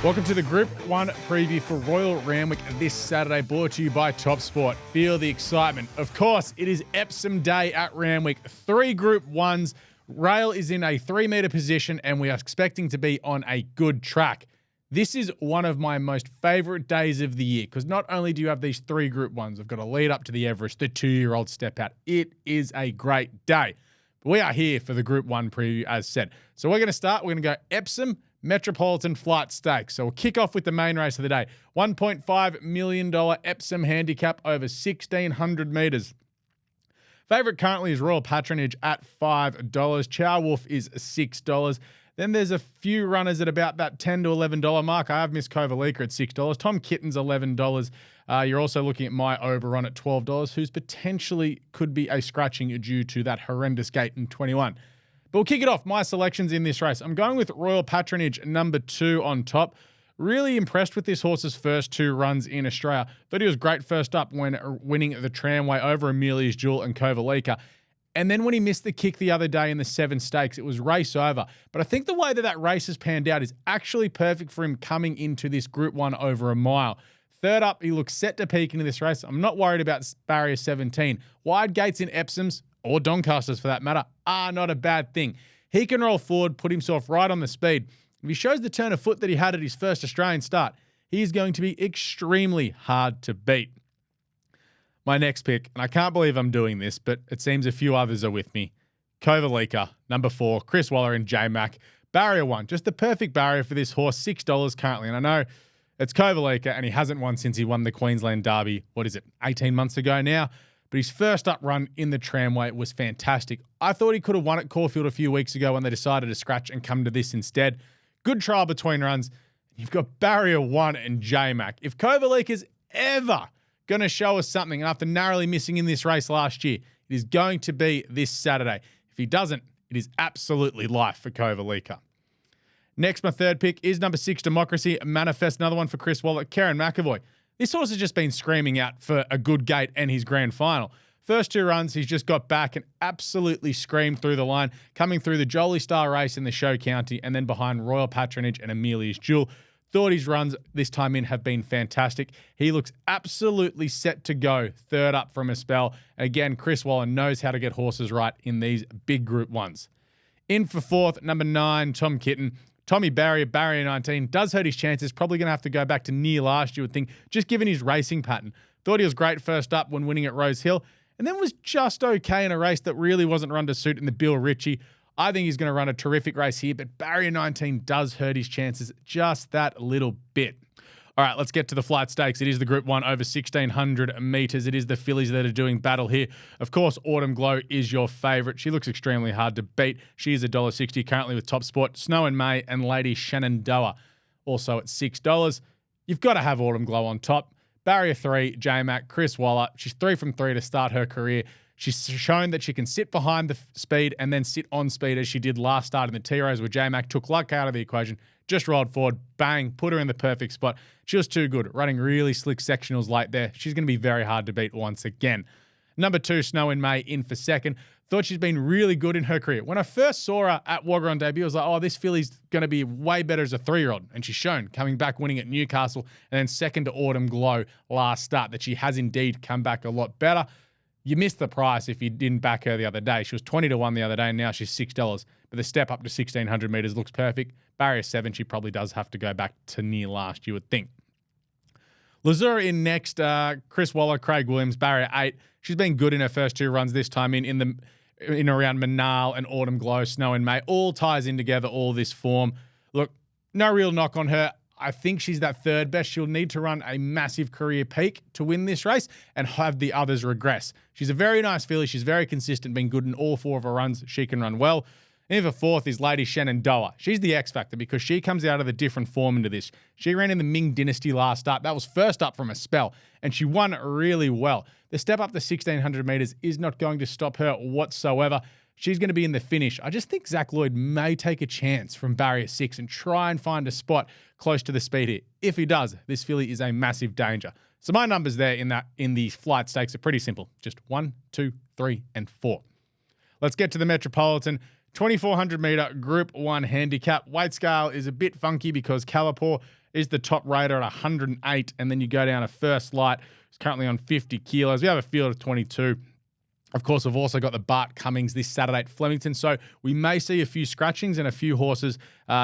Welcome to the Group 1 preview for Royal Randwick this Saturday, brought to you by Top Sport. Feel the excitement. Of course, it is Epsom Day at Randwick. 3 Group 1s. Rail is in a 3-metre position, and we are expecting to be on a good track. This is one of my most favourite days of the year, because not only do you have these 3 Group 1s, I've got to lead up to the Everest, the 2-year-old step out. It is a great day. But we are here for the Group 1 preview, as said. So we're going to start. We're going to go Epsom Metropolitan Flight Stakes. So we'll kick off with the main race of the day. $1.5 million Epsom handicap over 1,600 metres. Favourite currently is Royal Patronage at $5. Chow Wolf is $6. Then there's a few runners at about that $10 to $11 mark. I have Miss Kovalika at $6. Tom Kitten's $11. You're also looking at My Oberon at $12, who's potentially could be a scratching due to that horrendous gate in 21. But we'll kick it off. My selections in this race. I'm going with Royal Patronage, number 2 on top. Really impressed with this horse's first 2 runs in Australia. Thought he was great first up when winning the Tramway over Amelia's Jewel and Kovalika. And then when he missed the kick the other day in the 7 Stakes, it was race over. But I think the way that race has panned out is actually perfect for him coming into this Group 1 over a mile. Third up, he looks set to peak into this race. I'm not worried about barrier 17. Wide gates in Epsoms, or Doncasters for that matter, are not a bad thing. He can roll forward, put himself right on the speed. If he shows the turn of foot that he had at his first Australian start, he is going to be extremely hard to beat. My next pick, and I can't believe I'm doing this, but it seems a few others are with me. Kovalika, number 4, Chris Waller and J-Mac. Barrier 1, just the perfect barrier for this horse, $6 currently. And I know it's Kovalika, and he hasn't won since he won the Queensland Derby, 18 months ago now? But his first up run in the Tramway was fantastic. I thought he could have won at Caulfield a few weeks ago when they decided to scratch and come to this instead. Good trial between runs. You've got Barrier 1 and J-Mac. If Kovalika is ever going to show us something, and after narrowly missing in this race last year, it is going to be this Saturday. If he doesn't, it is absolutely life for Kovalika. Next, my third pick is number 6, Democracy Manifest. Another one for Chris Waller. Karen McAvoy. This horse has just been screaming out for a good gate and his grand final. First 2 runs, he's just got back and absolutely screamed through the line, coming through the Jolie Star race in the Show County and then behind Royal Patronage and Amelia's Jewel. Thought his runs this time in have been fantastic. He looks absolutely set to go third up from a spell. Again, Chris Waller knows how to get horses right in these big Group 1s. In for 4th, number 9, Tom Kitten. Tommy Barrier, barrier 19, does hurt his chances. Probably going to have to go back to near last, you would think, just given his racing pattern. Thought he was great first up when winning at Rose Hill, and then was just okay in a race that really wasn't run to suit in the Bill Ritchie. I think he's going to run a terrific race here, but barrier 19 does hurt his chances just that little bit. All right, let's get to the Flight Stakes. It is the Group 1 over 1,600 metres. It is the fillies that are doing battle here. Of course, Autumn Glow is your favourite. She looks extremely hard to beat. She is $1.60 currently with Top Sport. Snow and May and Lady Shenandoah also at $6. You've got to have Autumn Glow on top. Barrier 3, J-Mac, Chris Waller. She's 3 from 3 to start her career. She's shown that she can sit behind the speed and then sit on speed as she did last start in the T-Rose where J-Mac took luck out of the equation, just rolled forward, bang, put her in the perfect spot. She was too good, running really slick sectionals late there. She's going to be very hard to beat once again. Number 2, Snow and May in for 2nd. Thought she's been really good in her career. When I first saw her at Wagga on debut, I was like, oh, this filly's going to be way better as a 3-year-old. And she's shown, coming back, winning at Newcastle, and then 2nd to Autumn Glow last start, that she has indeed come back a lot better. You missed the price if you didn't back her the other day. She was 20 to 1 the other day, and now she's $6. But the step up to 1,600 metres looks perfect. Barrier 7, she probably does have to go back to near last, you would think. Lazura in next, Chris Waller, Craig Williams, barrier 8. She's been good in her first 2 runs this time in around Manal and Autumn Glow, Snow and May. All ties in together, all this form. Look, no real knock on her. I think she's that 3rd best. She'll need to run a massive career peak to win this race and have the others regress. She's a very nice filly. She's very consistent, been good in all 4 of her runs. She can run well. And for 4th is Lady Shenandoah. She's the X factor because she comes out of a different form into this. She ran in the Ming Dynasty last start. That was first up from a spell, and she won really well. The step up to 1,600 metres is not going to stop her whatsoever. She's going to be in the finish. I just think Zach Lloyd may take a chance from barrier 6 and try and find a spot close to the speed here. If he does, this filly is a massive danger. So my numbers there in the Flight Stakes are pretty simple. Just 1, 2, 3, and 4. Let's get to the Metropolitan. 2,400 metre Group 1 handicap. Weight scale is a bit funky because Calipour is the top rater at 108, and then you go down to First Light, who's currently on 50 kilos. We have a field of 22. Of course, we've also got the Bart Cummings this Saturday at Flemington, so we may see a few scratchings and a few horses,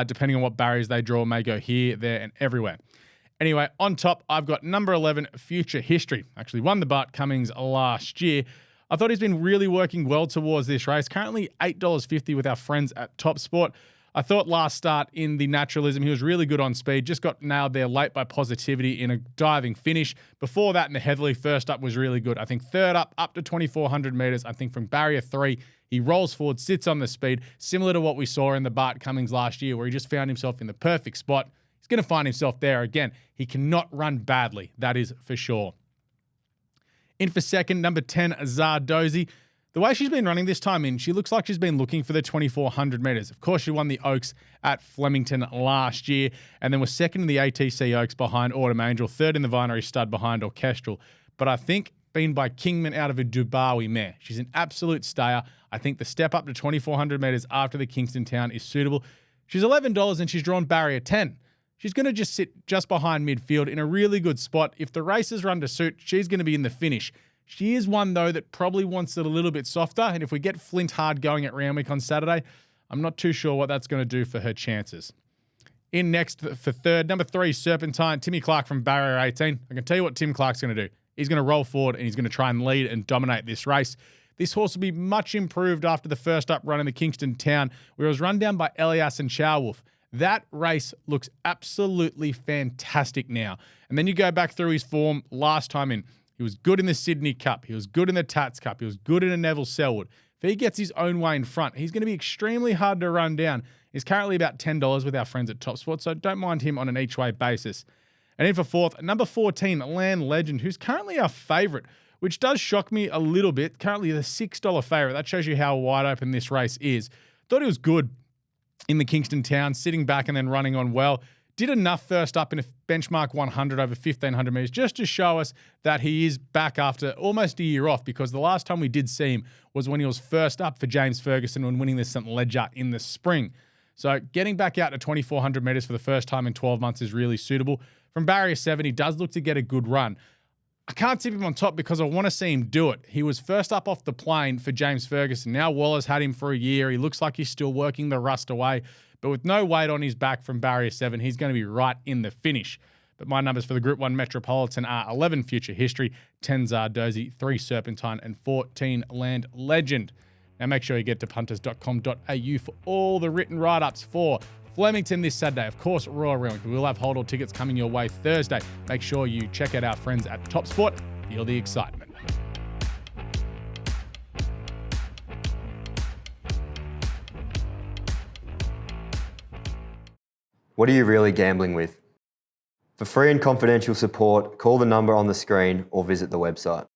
depending on what barriers they draw, may go here, there, and everywhere. Anyway, on top, I've got number 11, Future History. Actually won the Bart Cummings last year. I thought he's been really working well towards this race. Currently $8.50 with our friends at Top Sport. I thought last start in the naturalism, he was really good on speed. Just got nailed there late by Positivity in a diving finish. Before that in the Heatherly, first up was really good. I think third up to 2,400 metres. I think from barrier 3, he rolls forward, sits on the speed, similar to what we saw in the Bart Cummings last year where he just found himself in the perfect spot. He's going to find himself there again. He cannot run badly, that is for sure. In for second, number 10, Zardozi. The way she's been running this time in, she looks like she's been looking for the 2,400 metres. Of course, she won the Oaks at Flemington last year and then was second in the ATC Oaks behind Autumn Angel, third in the Vinery Stud behind Orchestral. But I think being by Kingman out of a Dubawi mare. She's an absolute stayer. I think the step up to 2,400 metres after the Kingston Town is suitable. She's $11 and she's drawn barrier 10. She's going to just sit just behind midfield in a really good spot. If the races run to suit, she's going to be in the finish. She is one, though, that probably wants it a little bit softer. And if we get Flint hard going at Randwick on Saturday, I'm not too sure what that's going to do for her chances. In next for third, number 3, Serpentine, Timmy Clark from barrier 18. I can tell you what Tim Clark's going to do. He's going to roll forward and he's going to try and lead and dominate this race. This horse will be much improved after the first up run in the Kingston Town, where it was run down by Elias and Chowolf. That race looks absolutely fantastic now. And then you go back through his form last time in. He was good in the Sydney Cup. He was good in the Tats Cup. He was good in a Neville Selwood. If he gets his own way in front, he's going to be extremely hard to run down. He's currently about $10 with our friends at Top Sport, so don't mind him on an each-way basis. And in for fourth, number 14, Land Legend, who's currently our favourite, which does shock me a little bit. Currently the $6 favourite. That shows you how wide open this race is. Thought he was good in the Kingston Town, sitting back and then running on well. Did enough first up in a benchmark 100 over 1,500 metres just to show us that he is back after almost a year off, because the last time we did see him was when he was first up for James Ferguson when winning the St. Ledger in the spring. So getting back out to 2,400 metres for the first time in 12 months is really suitable. From barrier 7, he does look to get a good run. I can't tip him on top because I want to see him do it. He was first up off the plane for James Ferguson. Now Waller's had him for a year. He looks like he's still working the rust away. But with no weight on his back from barrier 7, he's going to be right in the finish. But my numbers for the Group 1 Metropolitan are 11 Future History, 10 Zardozi, 3 Serpentine, and 14 Land Legend. Now make sure you get to punters.com.au for all the written write-ups for Flemington this Saturday. Of course, Royal Randwick. We'll have hold all tickets coming your way Thursday. Make sure you check out our friends at Top Sport. Feel the excitement. What are you really gambling with? For free and confidential support, call the number on the screen or visit the website.